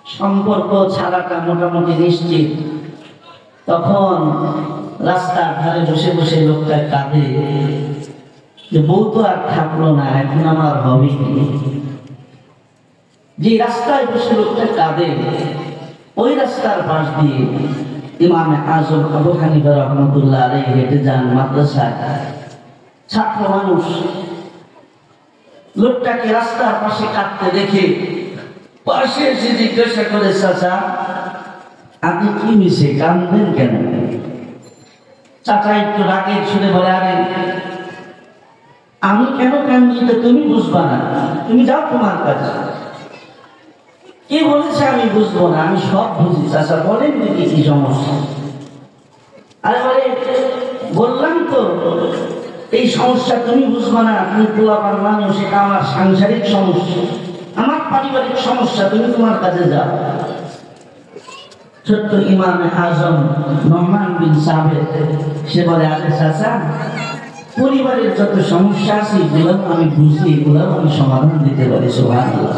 সম্পর্ক ছাড়াটা মোটামুটি নিশ্চিত। তখন রাস্তার ধারে বসে বসে লোকটা কাঁদে যে বউ তো আর থাকলো না, এখন আমার হবে কি? যে রাস্তায় বসে লোকটা কাঁদে ওই রাস্তার পাশ দিয়ে ইমামে আজম আবু হানিফা রাহমাতুল্লাহ আলাইহি হেঁটে যান মাদ্রাসায়। ছাত্র মানুষ লোকটাকে রাস্তার পাশে কাঁদতে দেখে পাশে এসে জিজ্ঞাসা করে, চাচা আপনি কি মিশে কাঁদবেন কেন? চাচা একটু রাগে শুনে বলে, আরে আমি কেন কাঁদছি তো তুমি বুঝবা না, তুমি যাও তোমার কাছে। কে বলেছে আমি বুঝবো না? আমি সব বুঝি। চাচা বলেন দেখি কি সমস্যা? আরে বলে, বললাম তো এই সমস্যা তুমি বুঝবা না, তুমি পোলাপান মানুষ, এটা আমার সাংসারিক সমস্যা, আমার পারিবারিক সমস্যা, তুমি তোমার কাছে যাও। ছোট্ট ইমামে আজম নোমান বিন সাবেত সে বলে, আরে চাচা পরিবারের যত সমস্যা আছে এগুলো আমি বুঝি, এগুলো আমি সমাধান দিতে পারি। সুবহানাল্লাহ।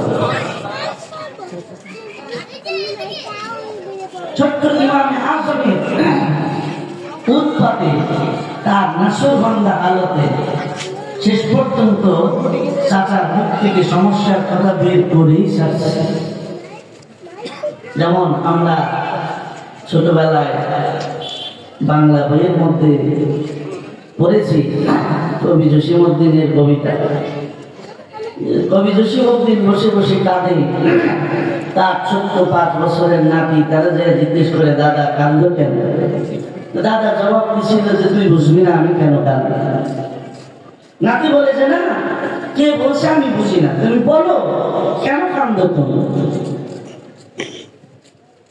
ছোট্ট ইমামে আজমের উৎপাতে তার নাশরবান্দা হালতে শেষ পর্যন্ত চাচার মুখ থেকে সমস্যার কথা বের করেই ছাড়ছে। যেমন আমরা ছোটবেলায় বাংলা বইয়ের মধ্যে পড়েছি কবি জসিমউদ্দিনের কবিতা। কবি জসিমউদ্দিন বসে বসে কাঁদে, তার ছোট্ট 5 বছরের নাতি তারা যে জিজ্ঞেস করে, দাদা কাঁদো কেন? দাদা জবাব দিচ্ছিল যে তুই বুঝবি না আমি কেন কাঁদবো। নাতি বলে যে না, কে বলছে আমি বুঝি না, তুমি বলো কেন কাঁদো তুমি?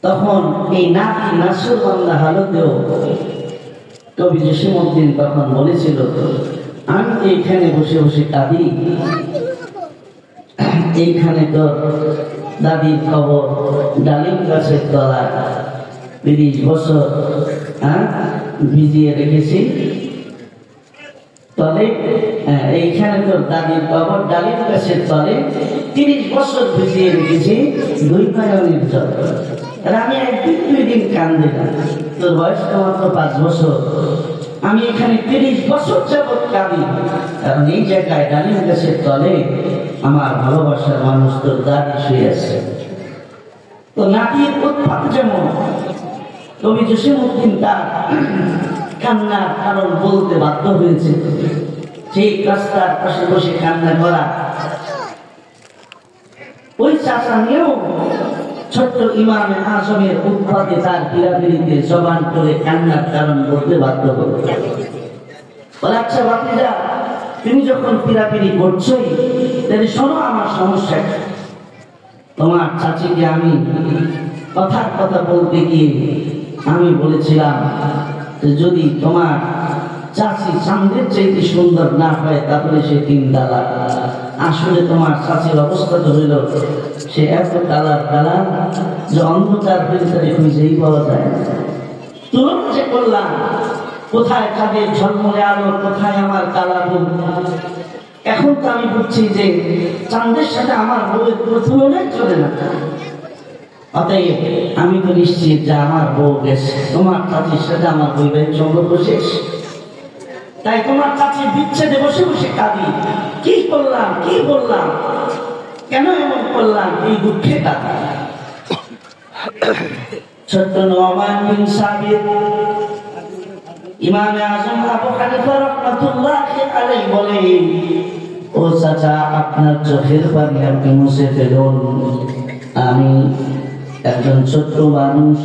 তখন এই নাতি নাশরবান্দা হালতেও কবি জসিমউদ্দিন তখন বলেছিল, আমি এইখানে বসে বসে কাঁদি, এইখানে তো দাদির কবর ডালিম গাছের তলায় 30 বছর ভিজিয়ে রেখেছি, তলে এইখানে তো দাদির কবর ডালিম গাছের তলে 30 বছর ভিজিয়ে রেখেছি 2 নয়নের জল। আর আমি একদিন 2 দিন কাঁদে না, তোর বয়স তো মাত্র 5 বছর, আমি এখানে 30 বছর যাবৎ কাঁদি, কারণ এই জায়গায় ডালিম গাছের তলে আমার ভালোবাসার মানুষ তোর দাদি শুয়ে আছে। তো নাতির উৎপাত যেমন কবি জসিমউদ্দিন তার কান্নার কারণ বলতে বাধ্য হয়েছে। সেই রাস্তার পাশে বসে কান্না করা ওই চাচা নিয়েও ছোট্ট ইমামে আজমের উৎপাতে তার পীড়াপিড়িতে জবান করে কান্নার কারণ বলতে বাধ্য হলো। বলে, আচ্ছা ভাতিজা, তুমি যখন পীড়াপিড়ি করছোই তাহলে শোনো আমার সমস্যা। তোমার চাচিকে আমি কথার কথা বলতে গিয়ে আমি বলেছিলাম যে যদি তোমার চাচি চাঁদের চাইতে সুন্দর না হয় তাহলে সে 3 তালাক। আসলে তোমার চাচির অবস্থা তো হইল সে এত কালার যে অন্ধকার ভিতরে খুঁজেই পাওয়া যায়। তুলন যে করলাম, কোথায় কাদের ঝলমলে আলো, কোথায় আমার কালা বউ। এখন তো আমি বুঝছি যে চাঁদের সাথে আমার বউয়ের কোনো তুলনাই চলে না। অতএব আমি তো নিশ্চিত যে আমার বউ গেছে, তোমার চাচির সাথে আমার বৈবাহিক সম্পর্ক শেষ। তাই তোমার চাচির বিচ্ছেদে বসে বসে কাঁদি, কি করলাম, কি বললাম, কেন এমন করলাম, এই দুঃখে কাঁদি। ছোট্ট নোমান বিন সাবিত ইমামে আজম আবু হানিফা রাহমাতুল্লাহ আলাইহি বলে, ও চাচা আপনার চোখের পানি আপনি মুছে ফেলুন, আমি একজন ছোট্ট মানুষ,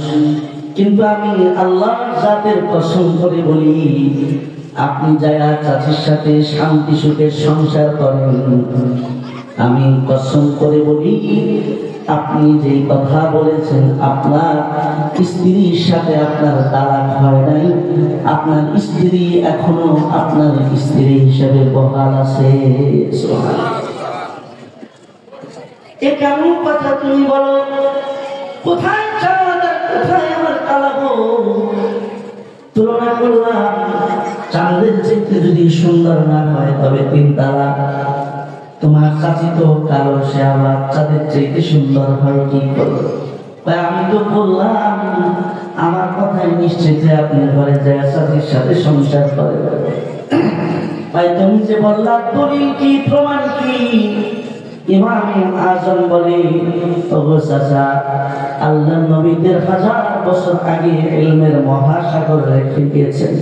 কিন্তু আমি আল্লাহর জাতের কসম করে বলি আপনি যারা চাচির সাথে শান্তি সুখের সংসার করেন, আমি কসম করে বলি আপনি যে কথা বলেছেন আপনার স্ত্রীর সাথে আপনার তালাক হয় নাই, আপনার স্ত্রী এখনো আপনার স্ত্রী হিসেবে বহাল আছে। এ কেমন কথা তুমি বলো? কোথায় চাঁদ আর কোথায় আমার কালা বউ? তুলনা করলাম, চাঁদের চাইতে যদি সুন্দর না হয় তবে 3 তালাক, তোমার চাচি তো কালো, সে আবার চাঁদের চাইতে সুন্দর হয় কি করে? আমি তো বললাম আমার কথাই নিশ্চিত আপনি ঘরে যায় চাচির সাথে সংসার করে। ভাই তুমি যে বললা দলিল কি, প্রমাণ কি? ইমামে আজম বলে, ওগো চাচা, আল্লাহ নবীদের 1000 বছর আগে ইলমের মহাসাগর রেখে গিয়েছেন।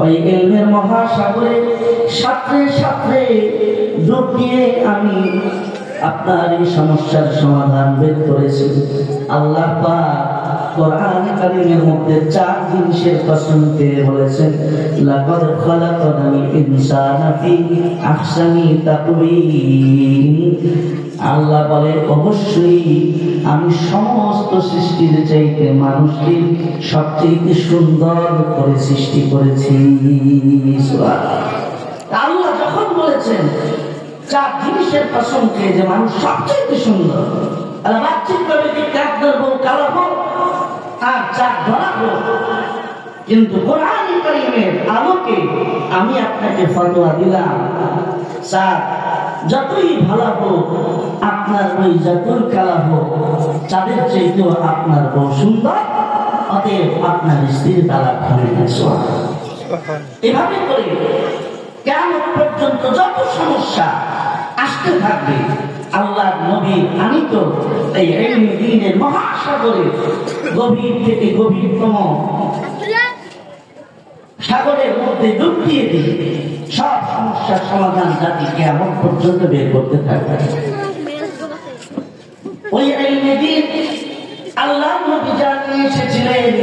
ওই ইলমের মহাসাগরে সাঁতরে সাঁতরে ডুব দিয়ে আমি আপনার এই সমস্যার সমাধান বের করেছি। আল্লাহ পাক কোরআন কারীমের মধ্যে 4 জিনিসের কসম দিয়ে বলেছেন, লাকাদ খালাকনাল ইনসানা ফি আহসানি তাকওয়িম। আল্লাহ বলে, অবশ্যই আমি সমস্ত সৃষ্টির চাইতে মানুষকে সবচেয়ে সুন্দর করে সৃষ্টি করেছি। আল্লাহ যখন বলেছেন 4 জিনিসের কসম খেয়ে যে মানুষ সবচেয়ে সুন্দর, আর বাহ্যিকভাবে কি কাক ধরবো, কালো হোক আর চাক ধরা হোক, কিন্তু কোরআন কারীমের আলোকে আমি আপনাকে ফতোয়া দিলাম, স্যার যতই ভালো হোক আপনার ওই যতই কালা হোক, চাঁদের চাইতেও আপনার বউ সুন্দর, অতএব আপনার স্ত্রীর তালাক হবে না। এভাবে করে কিয়ামত পর্যন্ত যত সমস্যা আসতে থাকবে, আল্লাহর নবী আনিত এই ইলমে দ্বীনের মহাসাগরে গভীর থেকে গভীরতম সাগরের মধ্যে ডুব দিয়ে দিয়ে সব সমস্যার সমাধান জাতি কিয়ামত পর্যন্ত বের করতে থাকবে। ওই ইলমে দ্বীন আল্লাহর নবী জানিয়ে এসেছিলেন